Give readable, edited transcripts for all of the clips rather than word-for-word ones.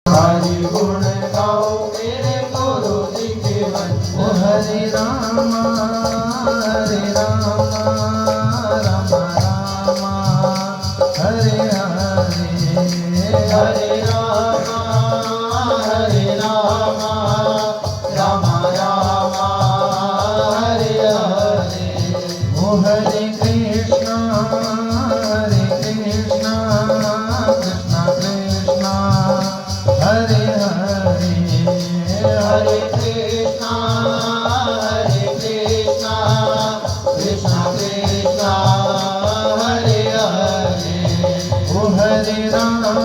हरि गुण गाओ मेरे गुरु जी के वचन। हरे राम राम राम हरे हरे, हरे राम राम राम हरे हरे। ओ हरे कृष्णा कृष्णा कृष्णा हरे हरे, हरे कृष्णा कृष्णा कृष्णा हरे हरे। ओ हरे राम राम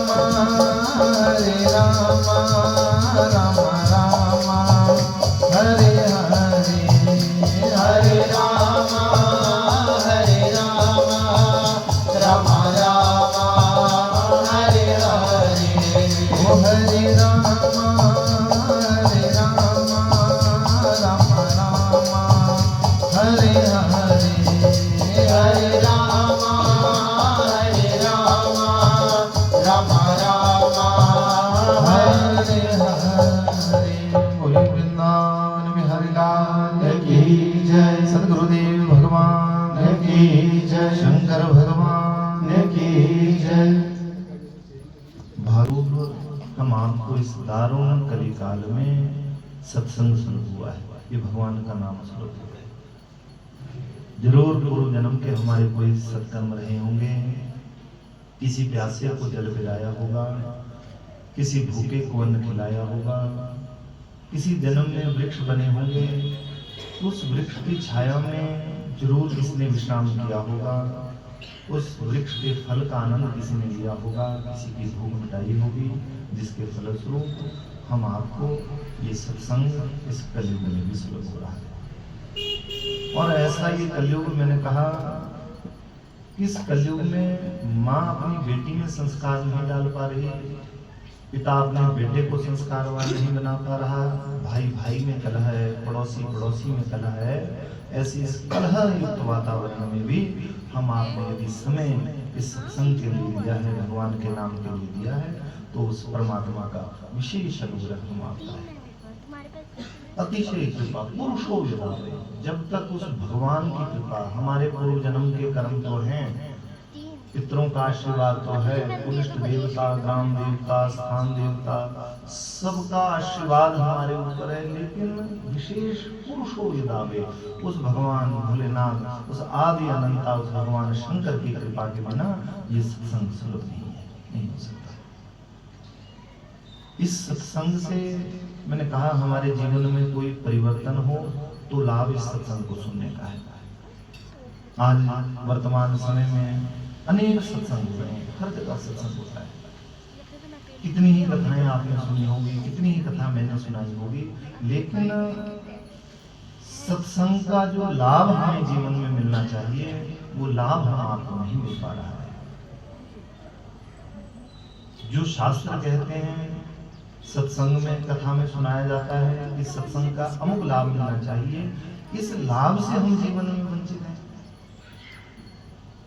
राम हरे हरे, हरे राम राम हरे हरे। ओ हरे राम राम हरे हरे, हरे राम राम हरे हरे। बोले वृंदावन बिहारी लाल की जय। सद्गुरुदेव भगवान की जय। शंकर भगवान की जय। हम आपको इस दारुण कलिकाल में सत्संग शुरू हुआ है, ये भगवान का नाम श्लोक है। जरूर पूर्व जन्म के हमारे कोई सत्कर्म रहे होंगे, किसी प्यासे को जल पिलाया होगा, किसी भूखे को अन्न खिलाया होगा, किसी जन्म में वृक्ष बने होंगे, उस वृक्ष की छाया में जरूर किसने विश्राम किया होगा, उस वृक्ष के फल का आनंद किसी ने लिया होगा, किसी की भूख मिटाई होगी, जिसके फलस्वरूप हम आपको ये सत्संग इस कलयुग में भी सुलभ हो रहा है। और ऐसा ये कलयुग, मैंने कहा इस कलयुग में माँ अपनी बेटी में संस्कार नहीं डाल पा रही, पिता अपने बेटे को संस्कारवान नहीं बना पा रहा, भाई भाई में कलह है, पड़ोसी पड़ोसी में कलह है। ऐसी इस कलह युक्त वातावरण में भी हम आपने यदि समय इस सत्संग के लिए दिया है, भगवान के नाम के लिए दिया है, तो उस परमात्मा का विशेष अनुग्रह हम आपका है। अतिशय कृपा पुरुषो यदा, जब तक उस भगवान की कृपा, हमारे पूर्व जन्म के कर्म तो हैं, पितरों का आशीर्वाद तो है, पुलिष्ट देवता, ग्राम देवता, स्थान देवता, सबका आशीर्वाद हमारे ऊपर है, लेकिन विशेष पुरुषो यदावे, उस भगवान भोलेनाथ, उस आदि अनंता, उस भगवान शंकर की कृपा के बिना ये सत्संग सुलभ नहीं हो सकता। इस सत्संग से मैंने कहा हमारे जीवन में कोई परिवर्तन हो तो लाभ इस सत्संग को सुनने का है। आज वर्तमान समय में अनेक सत्संग हो रहे हैं, हर जगह सत्संग होता है। कितनी ही कथाएं आपने सुनी होगी, कितनी ही कथा मैंने सुनाई होगी, लेकिन सत्संग का जो लाभ हमें जीवन में मिलना चाहिए, वो लाभ हम आपको नहीं मिल पा रहा है। जो शास्त्र कहते हैं, सत्संग में कथा में सुनाया जाता है कि सत्संग का अमुक लाभ मिलना चाहिए, इस लाभ से हम जीवन में वंचित हैं।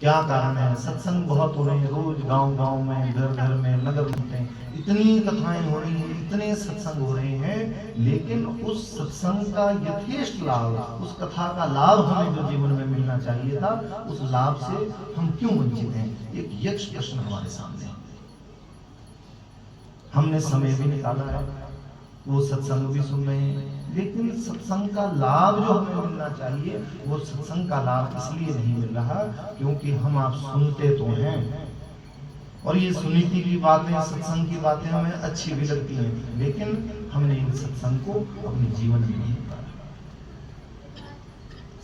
क्या कारण है? सत्संग बहुत हो रहे हैं, रोज गांव में, घर में, नगर में इतनी कथाएं हो रही हैं, इतने सत्संग हो रहे हैं, लेकिन उस सत्संग का यथेष्ट लाभ, उस कथा का लाभ हमें जो जीवन में मिलना चाहिए था, उस लाभ से हम क्यों वंचित हैं? एक यक्ष प्रश्न हमारे सामने है। हमने समय भी निकाला है, वो सत्संग भी सुन रहे हैं, लेकिन सत्संग का लाभ जो हमें मिलना चाहिए, वो सत्संग का लाभ इसलिए नहीं मिल रहा क्योंकि हम आप सुनते तो हैं, और ये सुनीति की बातें, सत्संग की बातें हमें अच्छी भी लगती हैं, लेकिन हमने इन सत्संग को अपने जीवन में नहीं उतारा।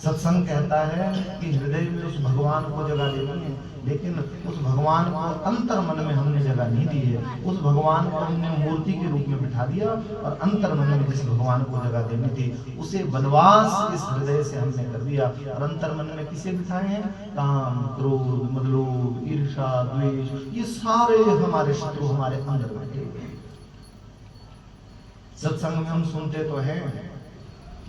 सत्संग कहता है कि हृदय में उस भगवान को जगह देनी है, लेकिन उस भगवान को अंतर मन में हमने जगह नहीं दी है। उस भगवान को हमने मूर्ति के रूप में बिठा दिया, और अंतर मन में जिस भगवान को जगह देनी थी, उसे वनवास इस हृदय से हमने कर दिया, और अंतर मन में किसे बिठाए हैं? काम, क्रोध, मदलोभ, ईर्ष्या, द्वेष, ये सारे हमारे शत्रु हमारे अंदर बैठे हुए हैं। सत्संग में हम सुनते तो हैं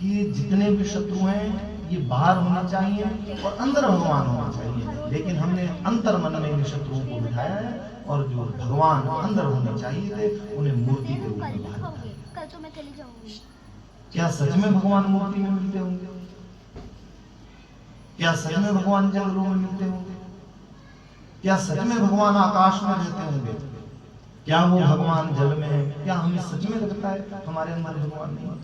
कि जितने भी शत्रु हैं ये बाहर होना चाहिए और अंदर भगवान होना चाहिए, लेकिन हमने अंतर मन में इन शत्रुओं को बिठाया है, और जो भगवान अंदर होने चाहिए थे उन्हें मूर्ति तो मैं चली जाऊंगी। क्या सच में भगवान मूर्ति में मिलते होंगे? क्या सच में भगवान जंगलों में मिलते होंगे? क्या सच में भगवान आकाश में रहते होंगे? क्या वो भगवान जल में है? क्या हमें सच में लगता है हमारे अंदर भगवान नहीं?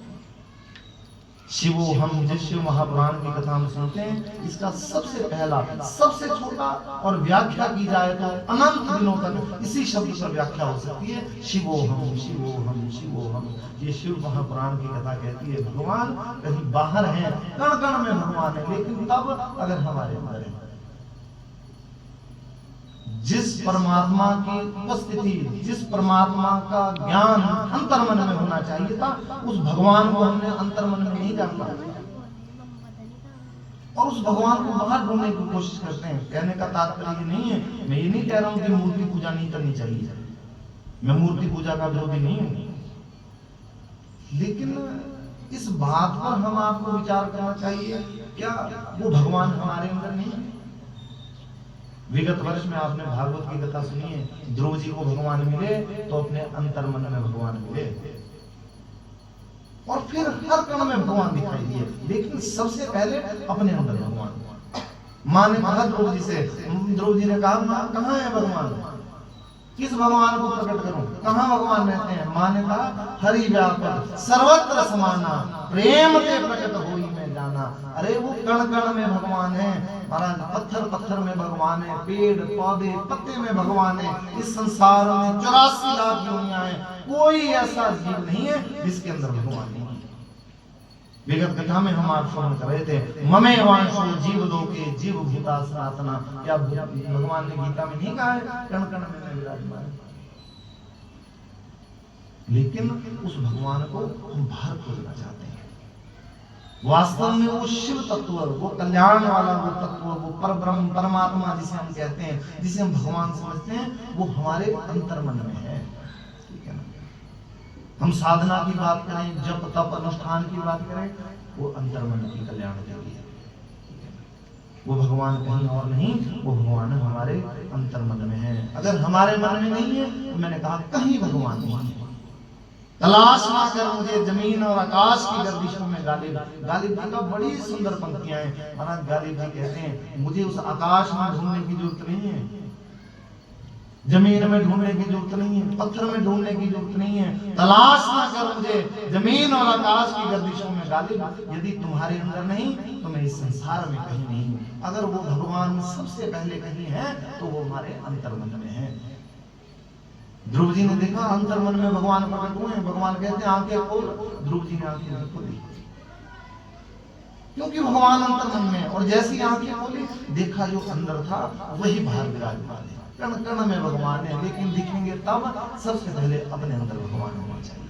शिवो हम जिस शिव महापुराण की कथा में सुनते हैं, इसका सबसे पहला सबसे छोटा और व्याख्या की जाए तो अनंत दिनों तक इसी शब्द पर व्याख्या हो सकती है, शिवो हम शिवो हम शिवो हम। ये शिव महापुराण की कथा कहती है भगवान कहीं बाहर है, कण कण में भगवान है, लेकिन तब अगर हमारे अंदर है। जिस परमात्मा की उपस्थिति, जिस परमात्मा का ज्ञान अंतर्मन में होना चाहिए था, उस भगवान को हमने अंतर्मन में नहीं जाना और उस भगवान को बाहर ढूंढने की कोशिश करते हैं। कहने का तात्पर्य नहीं है, मैं ये नहीं कह रहा हूं कि मूर्ति पूजा नहीं करनी चाहिए, मैं मूर्ति पूजा का विरोधी नहीं हूं, लेकिन इस बात पर हम आपको विचार करना चाहिए, क्या वो भगवान हमारे अंदर नहीं है? विगत वर्ष में आपने भागवत की कथा सुनी है, ध्रुव जी को भगवान मिले तो अपने अंतर्मन में भगवान मिले और फिर हर कण में भगवान दिखाई दिए, लेकिन सबसे पहले अपने अंदर भगवान। मां ने कहा ध्रुव जी से, ध्रुव जी ने कहा मां कहाँ है भगवान, किस भगवान को प्रकट करूं, कहाँ भगवान रहते हैं? मां ने कहा हरि व्यापक सर्वत्र समाना, प्रेम के प्रकट होई में जाना। अरे वो कण कण में भगवान है महाराज, पत्थर पत्थर में भगवान है, पेड़ पौधे पत्ते में भगवान है। इस संसार में 84 लाख योनियां हैं, कोई ऐसा जीव नहीं है जिसके अंदर भगवान नहीं है। विगत कथा में हम आप श्रवण कर रहे थे, ममे वांशो जीव लोके जीव भूता सनातना। क्या भगवान ने गीता में नहीं कहा है कण कण में मैं विराजमान? लेकिन उस भगवान को हम बाहर खोजना चाहते हैं। वास्तव में वो शिव तत्व, वो कल्याण वाला वो तत्व, वो परब्रह्म परमात्मा जिसे हम कहते हैं, जिसे हम भगवान समझते हैं, वो हमारे अंतर्मन में है। ठीक है ना? हम साधना की बात करें, जप तप अनुष्ठान की बात करें, वो अंतर्मन की कल्याण के लिए। वो भगवान कहीं और नहीं, वो भगवान हमारे अंतर्मन में है। अगर हमारे मन में नहीं है तो मैंने कहा कहीं भगवान नहीं है। तलाश ना कर मुझे जमीन और आकाश की गर्दिशों में। गालिब जी का बड़ी सुंदर पंक्तियां हैं। महाराज गालिब जी कहते हैं मुझे उस आकाश में ढूंढने की जरूरत नहीं है, जमीन में ढूंढने की जरूरत नहीं है, पत्थर में ढूंढने की जरूरत नहीं है। तलाश ना कर मुझे जमीन और आकाश की गर्दिशों में। गालिब यदि तुम्हारे अंदर नहीं तो मैं इस संसार में कहीं नहीं हूं। अगर वो भगवान सबसे पहले कहीं है तो वो हमारे अंतर्मन में है। ध्रुव जी ने देखा अंतर्मन में भगवान प्रकट हुए। भगवान कहते हैं आंखें खोल, ध्रुव जी ने आंखें नहीं खोली क्योंकि भगवान अंतर्मन में। और जैसी आंखें खोली देखा जो अंदर था वही बाहर विराजमान है। कण कण में भगवान है, लेकिन दिखेंगे तब सबसे पहले अपने अंदर भगवान होना चाहिए।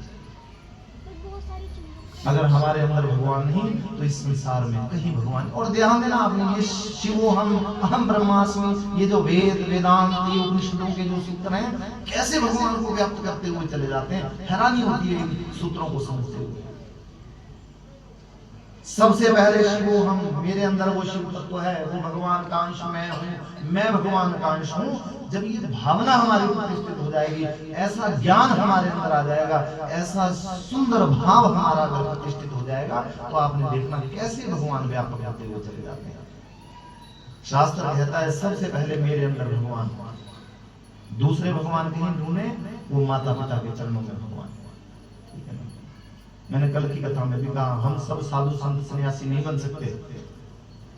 अगर हमारे अंदर भगवान नहीं तो इस संसार में कहीं भगवान। और ध्यान देना आपने, ये शिवो हम अहम ब्रह्मास्मि, ये जो वेद वेदांत ये उपनिषदों के जो सूत्र हैं, कैसे भगवान को व्याप्त करते हुए चले जाते हैं। हैरानी होती है इन सूत्रों को समझते हुए। सबसे पहले शिवो हम, मेरे अंदर वो शिव तत्व है, वो भगवान का अंश मैं हूँ, मैं भगवान का अंश हूँ। जब ये भावना हमारी प्रतिष्ठित हो जाएगी, ऐसा ज्ञान हमारे अंदर आ जाएगा, ऐसा सुंदर भाव हमारा अगर प्रतिष्ठित हो जाएगा, तो आपने देखना कैसे भगवान व्यापक होते हुए चले जाते हैं। शास्त्र कहता है सबसे पहले मेरे अंदर भगवान, दूसरे भगवान कहीं ढूंढे वो माता पिता के चरणों में भगवान। ठीक है ना? मैंने कल की कथा में भी कहा हम सब साधु संत सन्यासी नहीं बन सकते।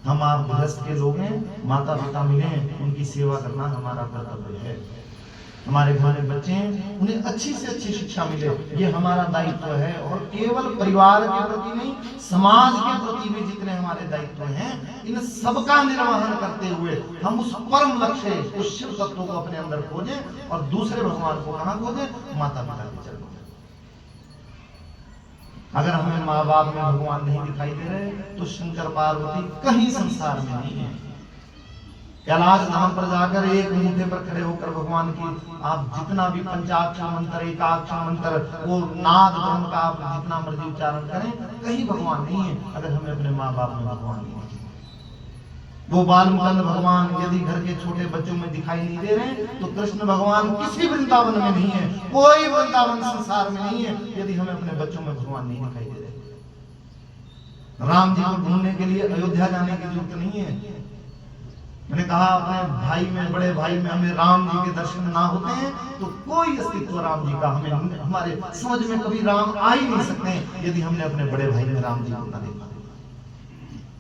हम आप गृहस्थ के लोग हैं, माता पिता मिले हैं, उनकी सेवा करना हमारा कर्तव्य है। हमारे घर में बच्चे हैं, उन्हें अच्छी से अच्छी शिक्षा मिले, ये हमारा दायित्व है। और केवल परिवार के प्रति नहीं, समाज के प्रति भी जितने हमारे दायित्व हैं, इन सबका निर्वहन करते हुए हम उस परम लक्ष्य, उस शिव तत्व को अपने अंदर खोजें। और दूसरे भगवान को कहाँ खोजें? माता पिता के चरणों में। अगर हमें माँ बाप में भगवान नहीं दिखाई दे रहे तो शंकर पार्वती कहीं संसार में नहीं है। कैलाश धाम पर जाकर एक मुद्दे पर खड़े होकर भगवान की आप जितना भी पंचाक्षर मंत्र, एकाक्षर मंत्र, वो नाद ब्रह्म का आप जितना मर्जी उच्चारण करें, कहीं भगवान नहीं है। अगर हमें अपने माँ बाप में भगवान नहीं है, वो बालमुकुंद भगवान यदि घर के छोटे बच्चों में दिखाई नहीं दे रहे तो कृष्ण भगवान किसी वृंदावन में नहीं है, कोई वृंदावन संसार में नहीं है यदि हमें अपने बच्चों में भगवान नहीं दिखाई दे रहे। राम जी को ढूंढने के लिए अयोध्या जाने की जरूरत नहीं है। मैंने कहा अपने भाई में, बड़े भाई में हमें राम जी के दर्शन ना होते हैं तो कोई अस्तित्व राम जी का हमें हमारे समझ में कभी राम आ ही नहीं सकते यदि हमने अपने बड़े भाई में राम जी को ना देखा।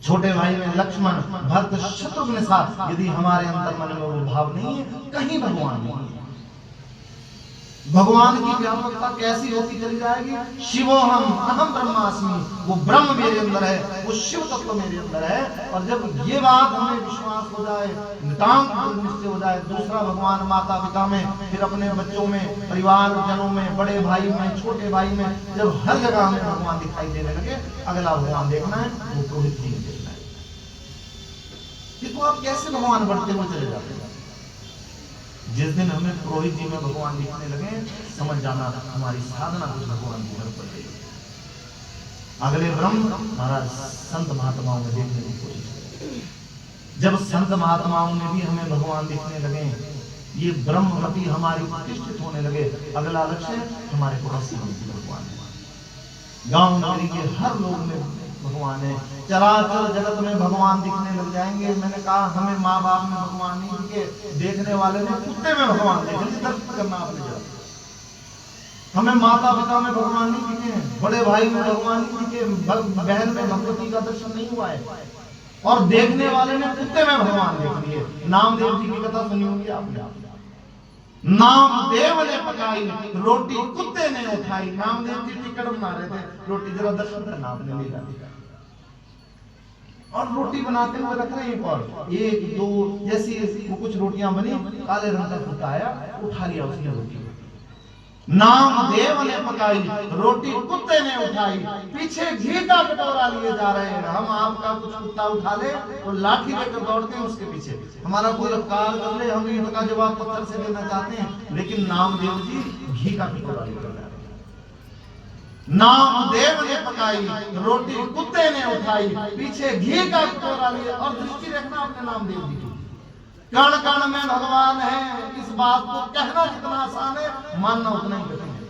छोटे भाई में लक्ष्मण, भरत, शत्रुघ्न साथ यदि हमारे अंतर मन में वो भाव नहीं है, कहीं भगवान नहीं है। भगवान की व्यापकता कैसी होती चली जाएगी। शिवोहम अहम ब्रह्मास्मि, वो ब्रह्म मेरे अंदर है, वो शिव तत्व मेरे अंदर है। और जब ये बात हमें विश्वास हो जाए, नितांत निश्चय हो जाए, दूसरा भगवान माता पिता में, फिर अपने बच्चों में, परिवार जनों में, बड़े भाई में, छोटे भाई में, जब हर जगह हमें भगवान दिखाई देने लगे, अगला भगवान देखना है वो पुरोहित जी देखना है। देखो आप कैसे भगवान बढ़ते हुए चले जाते हैं। जिस दिन हमें पुरोहित जी में भगवान दिखने लगे, समझ जाना हमारी साधना कुछ भगवान की तरफ बढ़ गई। अगले ब्रह्म महाराज संत महात्माओं में देखने की कोशिश करें। जब संत महात्माओं में भी हमें भगवान दिखने लगे, ये ब्रह्मवती हमारी प्रतिष्ठित होने लगे, अगला लक्ष्य हमारे पड़ोसी भगवान है। गांव नगरी के हर लोग में भगवान है। चराचर जगत में भगवान दिखने लग जाएंगे। मैंने कहा हमें माँ बाप में भगवान नहीं दिखे, देखने वाले ने कुत्ते में भगवान देखे, दर्द करना आपने जरा। हमें माता पिता में भगवान नहीं दिखे, बड़े भाई में भगवान नहीं दिखे, बहन में भगवती का दर्शन नहीं हुआ है, और देखने वाले ने कुत्ते में भगवान देख लिए। नामदेव जी की कथा सुनी होगी आपने। नामदेव ने पकाई रोटी कुत्ते ने उठाई। नामदेव जी टिकट बना रहे थे, रोटी जरा दर्शन करना आपने ले जाती, और रोटी बनाते हुए रख रहे हैं। और एक दो जैसी वो कुछ रोटियां बनी, काले रंग का कुत्ता आया, उठा लिया उसने रोटी। नामदेव ने पकाई रोटी कुत्ते ने उठाई, पीछे घी का कटोरा लिए जा रहे हैं। हम आपका कुछ कुत्ता उठा ले तो लाठी लेकर दौड़ते हैं उसके पीछे, हमारा कोई अपकार कर ले, हम ईंट का जवाब पत्थर से देना चाहते हैं। लेकिन नामदेव जी घी का कटोरा लेकर जा रहे हैं। नामदेव ने पकाई रोटी कुत्ते ने उठाई, पीछे घी का कटोरा लिए। और दृष्टि रखना अपने नामदेव जी की, कण कण में भगवान है। इस बात को कहना जितना आसान है, मानना उतना ही कठिन है।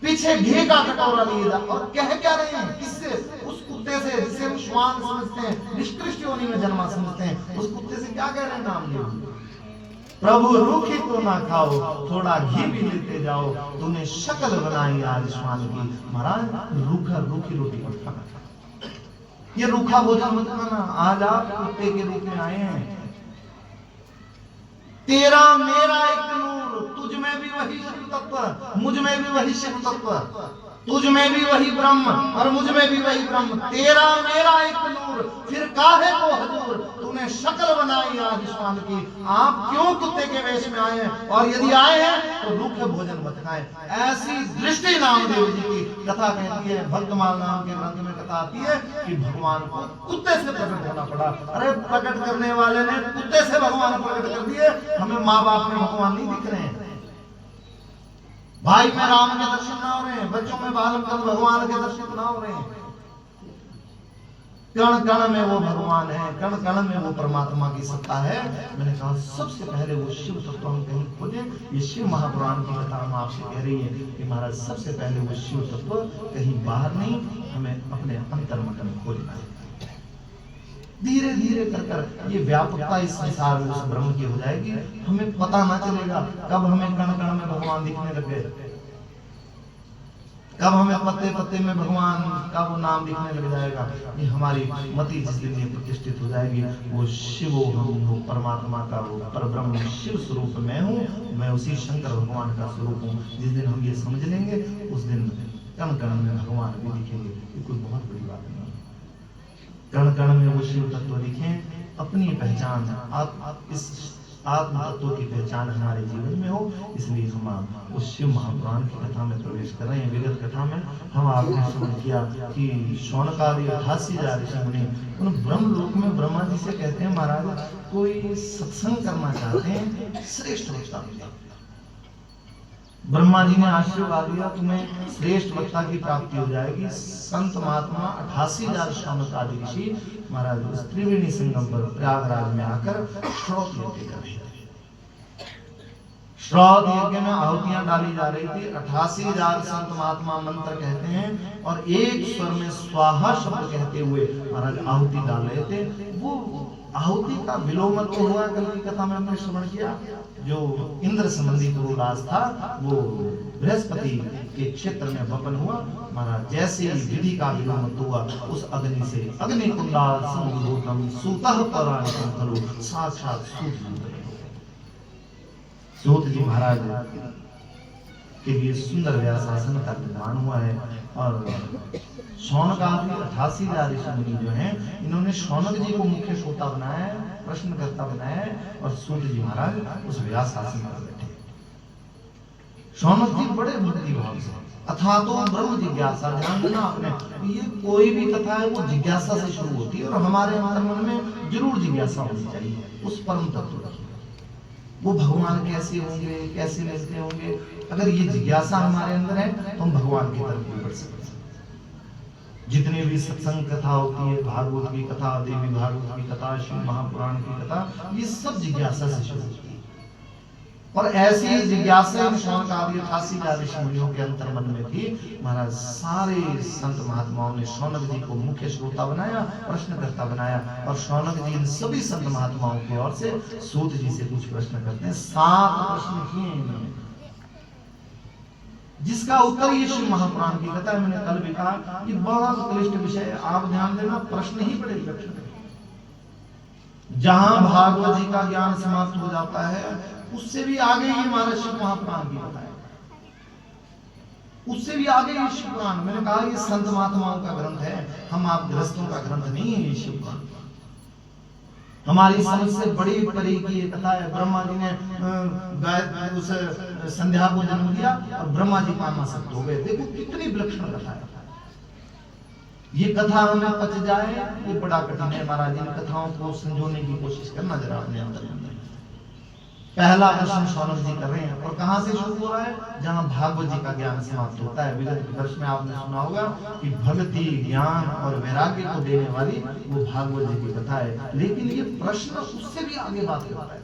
पीछे घी का कटोरा लिए जा, और कह क्या रहे हैं, किससे? उस कुत्ते से जिसे वो श्वान समझते हैं, निष्कृष्ट योनि में जन्मा समझते हैं। उस कुत्ते से क्या कह रहे हैं नामदेव? प्रभु रूखी तो ना खाओ, थोड़ा घी भी लेते जाओ, तूने शक्ल बनाई आज श्वान की। महाराज रूखा रूखी रोटी मत खाना, ये रूखा भोजन मत खाना। आज आप कुत्ते के रूप में आए हैं। तेरा मेरा एक नूर, तुझ में भी वही शिव तत्व, मुझ में भी वही शिव तत्व, तुझ में भी वही ब्रह्म और मुझ में भी वही ब्रह्म। तेरा मेरा एक नूर, फिर काहे को हजूर, तूने शक्ल बनाई आज श्वान की। आप क्यों कुत्ते के वेश में आए हैं? और यदि आए हैं तो रूखे भोजन मत खाएं। ऐसी दृष्टि नामदेव जी की कथा कहती है। भक्तमाल नाम के ग्रंथ में कथा आती है कि भगवान को कुत्ते से प्रकट होना पड़ा। अरे प्रकट करने वाले ने कुत्ते से भगवान प्रकट कर दिए। हमें माँ बाप में भगवान नहीं दिख रहे हैं, भाई में राम के दर्शन ना हो रहे हैं, बच्चों में बालमुकुंद भगवान के दर्शन ना हो रहे हैं। कण कण में वो भगवान है, कण कण में वो परमात्मा की सत्ता है। मैंने कहा सबसे पहले वो शिव तत्व हम कहीं खोजे। ये शिव महापुराण की कथा हम आपसे कह रही है कि महाराज सबसे पहले वो शिव तत्व कहीं बाहर नहीं, हमें अपने अंतर्मन में खोजना है। धीरे धीरे कर कर ये व्यापकता इस संसार में उस ब्रह्म की हो जाएगी। हमें पता ना चलेगा कब हमें कण कण में भगवान दिखने लगे, कब हमें पत्ते पत्ते में भगवान का वो नाम दिखने लग जाएगा। ये हमारी मति जिस दिन ये प्रतिष्ठित हो जाएगी, वो शिवो हम, वो परमात्मा का वो परब्रह्म शिव स्वरूप मैं हूँ, मैं उसी शंकर भगवान का स्वरूप हूँ। जिस दिन हम ये समझ लेंगे उस दिन कण कण में भगवान भी दिखेंगे। ये कोई बहुत बड़ी बात नहीं। कण कण में वो शिव तत्व दिखें, अपनी पहचान आप इस आत्म तत्व की पहचान हमारे जीवन में हो। इसलिए हम उस शिव महापुराण की कथा में प्रवेश कर रहे हैं। विगत कथा में हम आपने श्रवण किया कि शौनकादि 88 ऋषि मुनि उन ब्रह्म लोक में ब्रह्मा जी से कहते हैं, महाराज कोई सत्संग करना चाहते हैं, श्रेष्ठ वक्ता मिले। ब्रह्मा जी ने आशीर्वाद दिया, तुम्हें श्रेष्ठ वक्ता की प्राप्ति हो जाएगी। संत महात्मा 88,000 शौनक आदि ऋषि महाराज उस त्रिवेणी संगम पर प्रयागराज में आकर श्रौत यज्ञ कर रहे थे। श्रौत यज्ञ में आहुतियां डाली जा रही थी। 88,000 संत महात्मा मंत्र कहते हैं और एक स्वर में स्वाहा शब्द कहते हुए महाराज आहुति डाल रहे थे। वो आहुति का विलोमन तो हुआ, कल की कथा में हमने श्रवण किया। जो इंद्र संबंधी पुरुराज था वो बृहस्पति के क्षेत्र में वपन हुआ। महाराज जैसे ही विधि का विलोमन हुआ, उस अग्नि से अग्नि कुंडाल संभूतम सूतः पराणिकं खलु, साक्षात सूत जी महाराज के लिए सुंदर व्यासासन का निर्माण हुआ है। और शौनक आदि 88,000 ऋषि मुनि जो हैं, इन्होंने शौनक जी को मुख्य श्रोता बनाया है, प्रश्नकर्ता बनाया है और सूत जी महाराज उस व्यासासन पर बैठे। शौनक जी बड़े भक्ति भाव से अथा तो ब्रह्म जिज्ञासा, ध्यान देना आपने, ये कोई भी कथा है वो जिज्ञासा से शुरू होती है और हमारे अंतर्मन में जरूर जिज्ञासा होनी चाहिए उस परम तत्व की। वो भगवान कैसे होंगे, कैसे मिलते होंगे, अगर ये जिज्ञासा हमारे अंदर है तो हम भगवान की तरफ भी बढ़ सकते हैं। जितने भी सत्संग कथा होती है, भागवत की कथा, देवी भागवत की कथा, शिव महापुराण की कथा, ये सब जिज्ञासा से शुरू होती है। और ऐसी जिज्ञासा शौनक आदि 88,000 ऋषि मुनियों के अंतर्मन में थी। महाराज सारे संत महात्माओं ने शौनक जी को मुख्य श्रोता बनाया, प्रश्नकर्ता बनाया और शौनक जी इन सभी संत महात्माओं की ओर से सूत जी से कुछ प्रश्न करते हैं। 7 प्रश्न किए इन्होंने, जिसका उत्तर ये शिव महापुराण की कथा है। मैंने कल भी कहा ये बहुत क्लिष्ट विषय है, आप ध्यान देना, प्रश्न ही बड़े विलक्षण है। जहां भागवत जी का ज्ञान समाप्त हो जाता है उससे भी आगे ये महाराज शिव महापुराण की कथा है, उससे भी आगे ये शिव पुराण। मैंने कहा ये संत महात्माओं का ग्रंथ है, हम आप गृहस्थों का ग्रंथ नहीं है ये शिव पुराण। हमारी समझ से बड़ी परे की ये कथा है। ब्रह्मा जी ने उस संध्या को जन्म दिया और ब्रह्मा जी कामासक्त हो गए। देखो कितनी विलक्षण कथा है। ये कथा हमें पच जाए ये बड़ा कठिन है। महाराज इन कथाओं को संजोने की कोशिश करना जरा अपने अंदर। पहला प्रश्न शौनक जी कर रहे हैं और कहां से शुरू हो रहा है, जहां भागवत जी का ज्ञान समाप्त होता है। विगत वर्ष में आपने सुना होगा कि भक्ति, ज्ञान और वैराग्य को देने वाली वो भागवत जी की कथा है। लेकिन ये प्रश्न उससे भी आगे बात करता है।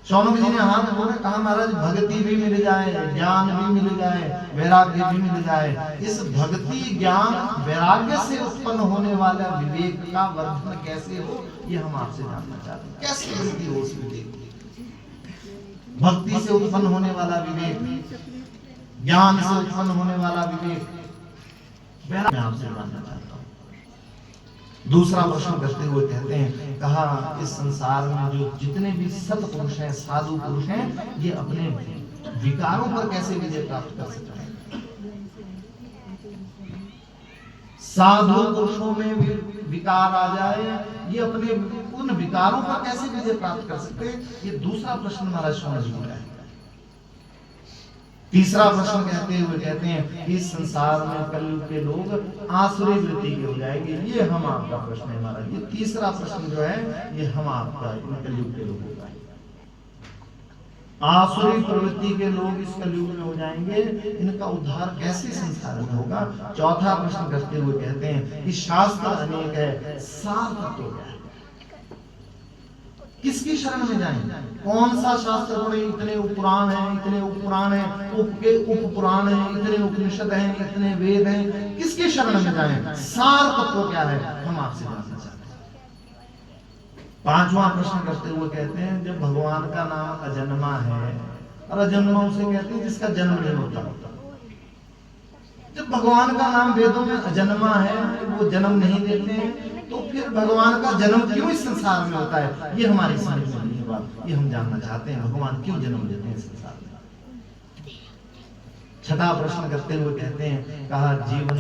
शौनक जी ने हाथ जोड़े, कहा महाराज भक्ति भी मिल जाए, ज्ञान भी मिल जाए, वैराग्य भी मिल जाए। इस भक्ति, ज्ञान, वैराग्य से उत्पन्न होने वाला विवेक का वर्धन कैसे हो, ये हम आपसे जानना चाहते हैं। कैसे वृद्धि हो उस विवेक, भक्ति से उत्पन्न होने वाला विवेक, ज्ञान से उत्पन्न होने वाला विवेक, मैं आपसे जानना चाहता हूं। दूसरा प्रश्न करते हुए कहते हैं, कहा इस संसार में जो जितने भी सत्पुरुष हैं, साधु पुरुष हैं, ये अपने विकारों पर कैसे विजय प्राप्त कर सकते हैं। साधु पुरुषों में भी विकार आ जाए, ये अपने उन विकारों पर कैसे विजय प्राप्त कर सकते हैं, ये दूसरा प्रश्न महाराज शौनक जी का है। तीसरा प्रश्न कहते हुए कहते हैं, इस संसार में कलयुग के लोग आसुरी वृत्ति के हो जाएंगे। ये हम आपका प्रश्न है महाराज। ये तीसरा प्रश्न जो है ये हम आपका कलयुग के लोगों का है। आसुरी प्रवृत्ति के लोग इस कलयुग में हो जाएंगे, इनका उद्धार कैसे संसार में होगा। चौथा प्रश्न करते हुए कहते हैं कि शास्त्र अनेक है, सार तत्व क्या है, किसकी शरण में जाएं, कौन सा शास्त्र पढ़े। इतने उपपुराण हैं, इतने उपपुराण हैं, उप के उपपुराण हैं, इतने उपनिषद हैं, इतने वेद हैं, किसकी शरण में जाएं, सार तत्व क्या है, हम आपसे जानना चाहते हैं। पांचवा प्रश्न करते हुए कहते हैं, जब भगवान का नाम अजन्मा है, और अजन्मा उसे कहते हैं जिसका जन्म नहीं होता। जब भगवान का नाम वेदों में अजन्मा है, वो जन्म नहीं देते हैं, तो फिर भगवान का जन्म क्यों इस संसार में होता है, ये हमारी समझ में नहीं है बात। ये हम जानना चाहते हैं, भगवान क्यों जन्म देते हैं इस संसार में। छठा प्रश्न करते हुए कहते हैं, कहा जीवन